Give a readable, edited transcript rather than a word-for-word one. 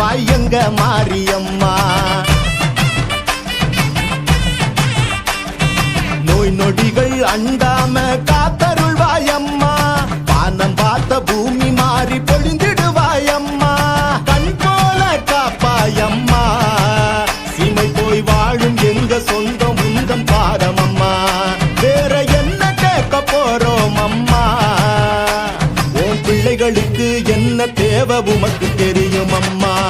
காத்தருள்வாய் எங்க மாரியம்மா. நோய் நொடிகள் அண்டாம காத்தருள்வாயம்மா. வானம் பார்த்த பூமி மாறி பொழிந்திடுவாயம்மா. கண் போல காப்பாயம்மா. சீமை போய் வாழும் எங்க சொந்தம் உந்தன் பாதமம்மா. வேற என்ன கேட்க போறோம் அம்மா. உன் பிள்ளைகளுக்கு என்ன தேவை உமக்கு